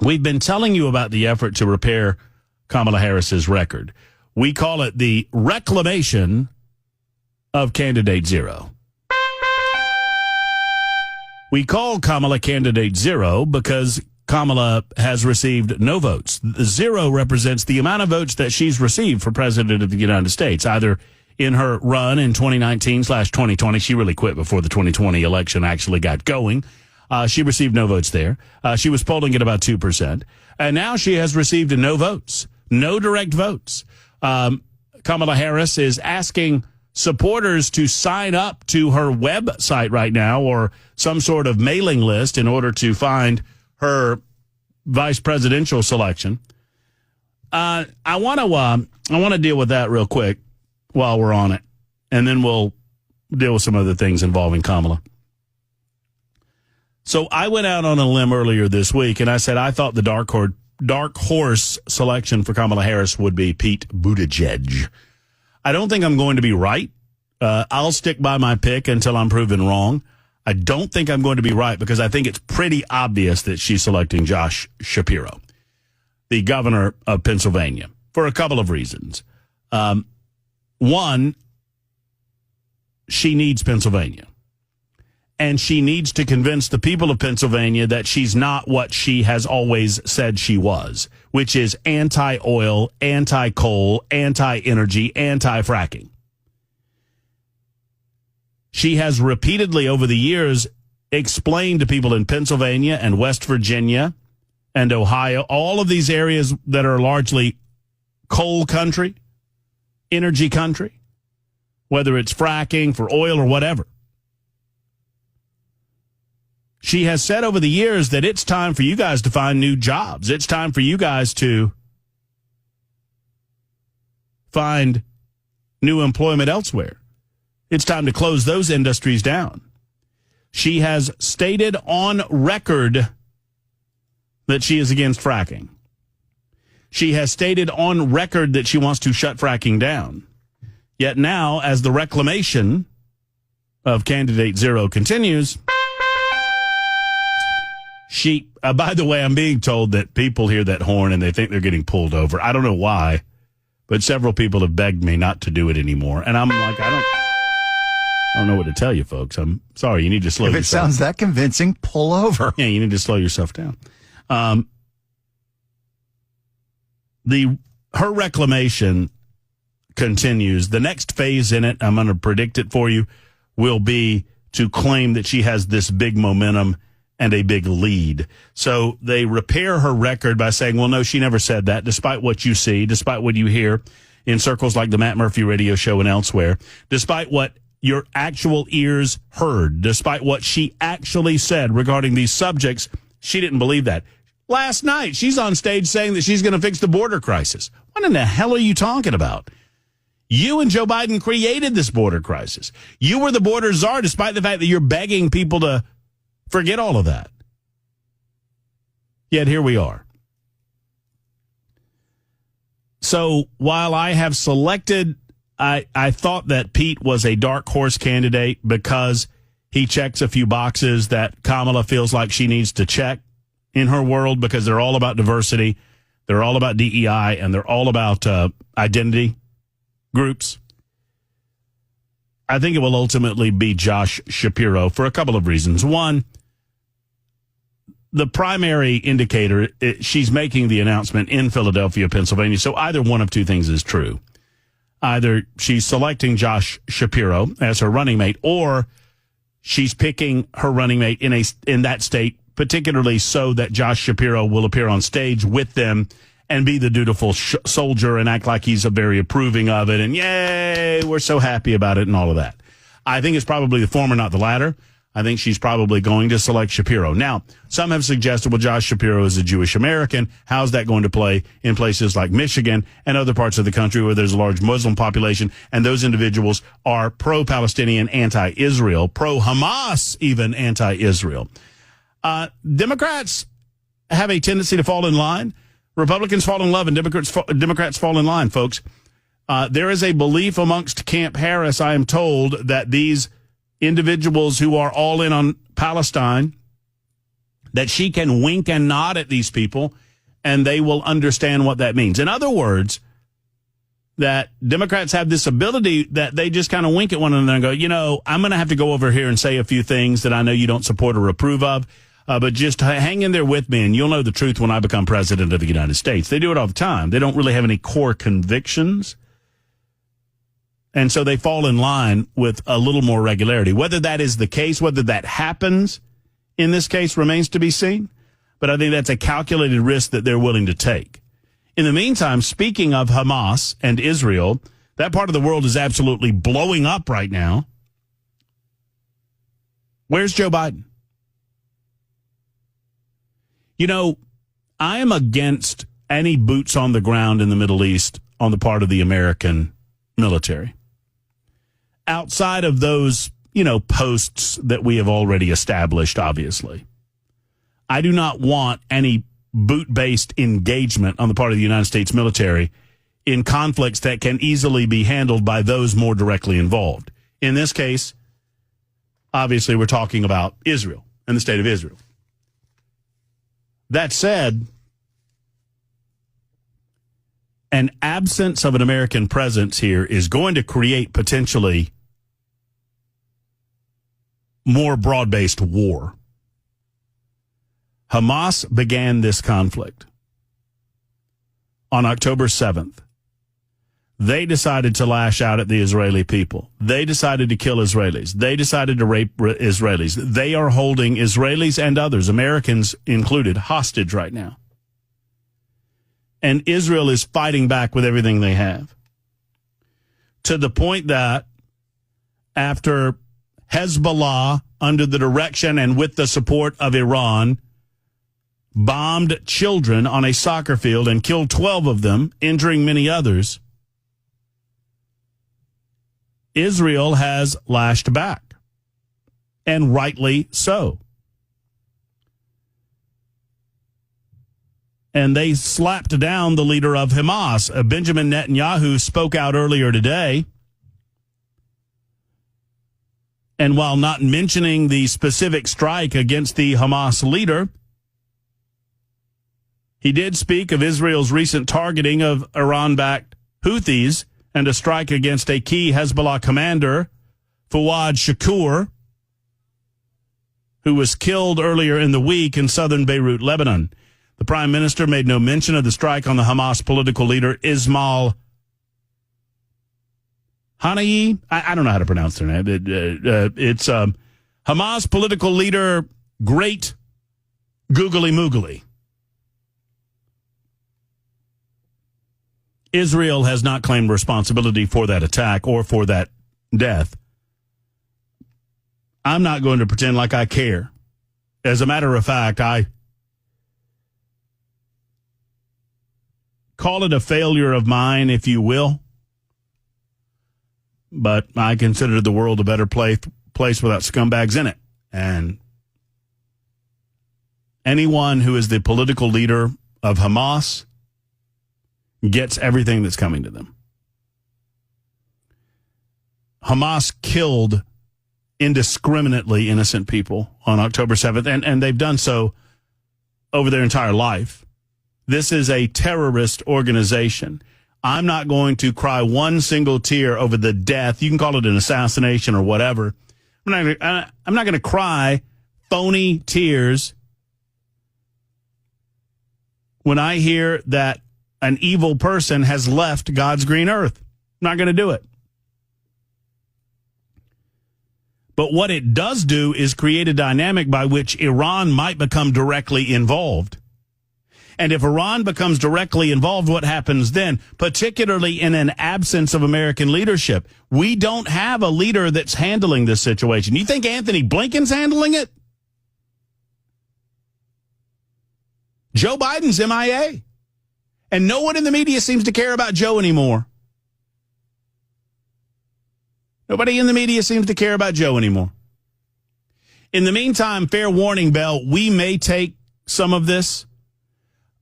We've been telling you about the effort to repair Kamala Harris's record. We call it the reclamation of Candidate Zero. We call Kamala Candidate Zero because Kamala has received no votes. The zero represents the amount of votes that she's received for president of the United States, either in her run in 2019/2020. She really quit before the 2020 election actually got going. She received no votes there. She was polling at about 2%. And now she has received no votes, no direct votes. Kamala Harris is asking supporters to sign up to her website right now or some sort of mailing list in order to find her vice presidential selection. I want to deal with that real quick while we're on it, and then we'll deal with some other things involving Kamala. So I went out on a limb earlier this week, and I said I thought the dark horse selection for Kamala Harris would be Pete Buttigieg. I don't think I'm going to be right. I'll stick by my pick until I'm proven wrong. I don't think I'm going to be right because I think it's pretty obvious that she's selecting Josh Shapiro, the governor of Pennsylvania, for a couple of reasons. One, she needs Pennsylvania. And she needs to convince the people of Pennsylvania that she's not what she has always said she was, which is anti-oil, anti-coal, anti-energy, anti-fracking. She has repeatedly over the years explained to people in Pennsylvania and West Virginia and Ohio, all of these areas that are largely coal country, energy country, whether it's fracking for oil or whatever. She has said over the years that it's time for you guys to find new jobs. It's time for you guys to find new employment elsewhere. It's time to close those industries down. She has stated on record that she is against fracking. She has stated on record that she wants to shut fracking down. Yet now, as the reclamation of Candidate Zero continues, by the way, I'm being told that people hear that horn and they think they're getting pulled over. I don't know why, but several people have begged me not to do it anymore. And I'm like, I don't know what to tell you, folks. I'm sorry. You need to slow yourself. If it sounds that convincing, pull over. Yeah, you need to slow yourself down. Her reclamation continues. The next phase in it, I'm going to predict it for you, will be to claim that she has this big momentum and a big lead. So they repair her record by saying, well, no, she never said that, despite what you see, despite what you hear in circles like the Matt Murphy radio show and elsewhere, despite what your actual ears heard, despite what she actually said regarding these subjects. She didn't believe that. Last night, she's on stage saying that she's going to fix the border crisis. What in the hell are you talking about? You and Joe Biden created this border crisis. You were the border czar, despite the fact that you're begging people to forget all of that. Yet here we are. So while I have selected, I thought that Pete was a dark horse candidate because he checks a few boxes that Kamala feels like she needs to check in her world because they're all about diversity, they're all about DEI, and they're all about identity groups. I think it will ultimately be Josh Shapiro for a couple of reasons. One, the primary indicator, she's making the announcement in Philadelphia, Pennsylvania, so either one of two things is true. Either she's selecting Josh Shapiro as her running mate, or she's picking her running mate in that state, particularly so that Josh Shapiro will appear on stage with them and be the dutiful soldier and act like he's very approving of it. And yay, we're so happy about it and all of that. I think it's probably the former, not the latter. I think she's probably going to select Shapiro. Now, some have suggested, well, Josh Shapiro is a Jewish American. How's that going to play in places like Michigan and other parts of the country where there's a large Muslim population, and those individuals are pro-Palestinian, anti-Israel, pro-Hamas, even anti-Israel? Democrats have a tendency to fall in line. Republicans fall in love, and Democrats fall in line, folks. There is a belief amongst Camp Harris, I am told, that these individuals who are all in on Palestine, that she can wink and nod at these people and they will understand what that means. In other words, that Democrats have this ability that they just kind of wink at one another and go, you know, I'm going to have to go over here and say a few things that I know you don't support or approve of, but just hang in there with me and you'll know the truth when I become president of the United States. They do it all the time. They don't really have any core convictions. And so they fall in line with a little more regularity. Whether that is the case, whether that happens in this case remains to be seen. But I think that's a calculated risk that they're willing to take. In the meantime, speaking of Hamas and Israel, that part of the world is absolutely blowing up right now. Where's Joe Biden? You know, I am against any boots on the ground in the Middle East on the part of the American military. Outside of those, you know, posts that we have already established, obviously. I do not want any boot-based engagement on the part of the United States military in conflicts that can easily be handled by those more directly involved. In this case, obviously, we're talking about Israel and the state of Israel. That said, an absence of an American presence here is going to create potentially more broad-based war. Hamas began this conflict on October 7th. They decided to lash out at the Israeli people. They decided to kill Israelis. They decided to rape Israelis. They are holding Israelis and others, Americans included, hostage right now. And Israel is fighting back with everything they have. To the point that after Hezbollah, under the direction and with the support of Iran, bombed children on a soccer field and killed 12 of them, injuring many others, Israel has lashed back, and rightly so. And they slapped down the leader of Hamas. Benjamin Netanyahu spoke out earlier today, and while not mentioning the specific strike against the Hamas leader, he did speak of Israel's recent targeting of Iran-backed Houthis and a strike against a key Hezbollah commander, Fouad Shakur, who was killed earlier in the week in southern Beirut, Lebanon. The prime minister made no mention of the strike on the Hamas political leader, Ismail Haniyeh. I don't know how to pronounce their name. It's Hamas political leader, Great Googly Moogly. Israel has not claimed responsibility for that attack or for that death. I'm not going to pretend like I care. As a matter of fact, I call it a failure of mine, if you will. But I consider the world a better place without scumbags in it. And anyone who is the political leader of Hamas gets everything that's coming to them. Hamas killed indiscriminately innocent people on October 7th, and they've done so over their entire life. This is a terrorist organization. I'm not going to cry one single tear over the death. You can call it an assassination or whatever. I'm not going to cry phony tears when I hear that an evil person has left God's green earth. I'm not going to do it. But what it does do is create a dynamic by which Iran might become directly involved. And if Iran becomes directly involved, what happens then? Particularly in an absence of American leadership. We don't have a leader that's handling this situation. You think Anthony Blinken's handling it? Joe Biden's MIA. And no one in the media seems to care about Joe anymore. Nobody in the media seems to care about Joe anymore. In the meantime, fair warning, Bell, we may take some of this.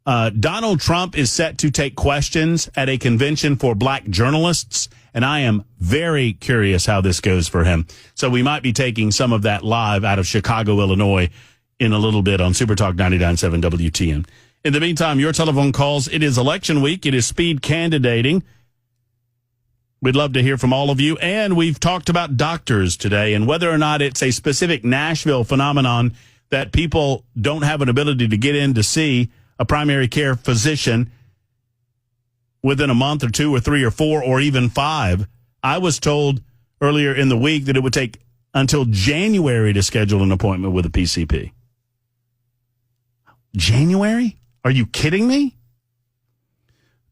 Donald Trump is set to take questions at a convention for black journalists, and I am very curious how this goes for him. So we might be taking some of that live out of Chicago, Illinois, in a little bit on Super Talk 99.7 WTN. In the meantime, your telephone calls. It is election week. It is speed candidating. We'd love to hear from all of you. And we've talked about doctors today and whether or not it's a specific Nashville phenomenon that people don't have an ability to get in to see a primary care physician within a month or 2 or 3 or 4 or even 5. I was told earlier in the week that it would take until January to schedule an appointment with a PCP. January? Are you kidding me?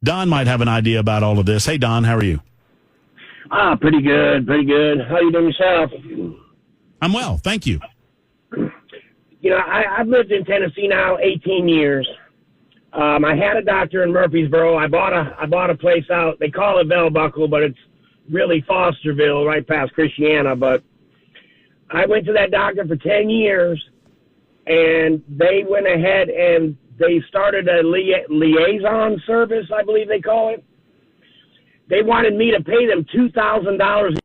Don might have an idea about all of this. Hey, Don, how are you? Pretty good. How you doing yourself? I'm well, thank you. You know, I've lived in Tennessee now 18 years. I had a doctor in Murfreesboro. I bought a place out. They call it Bell Buckle, but it's really Fosterville, right past Christiana. But I went to that doctor for 10 years, and they went ahead and they started a liaison service, I believe they call it. They wanted me to pay them $2,000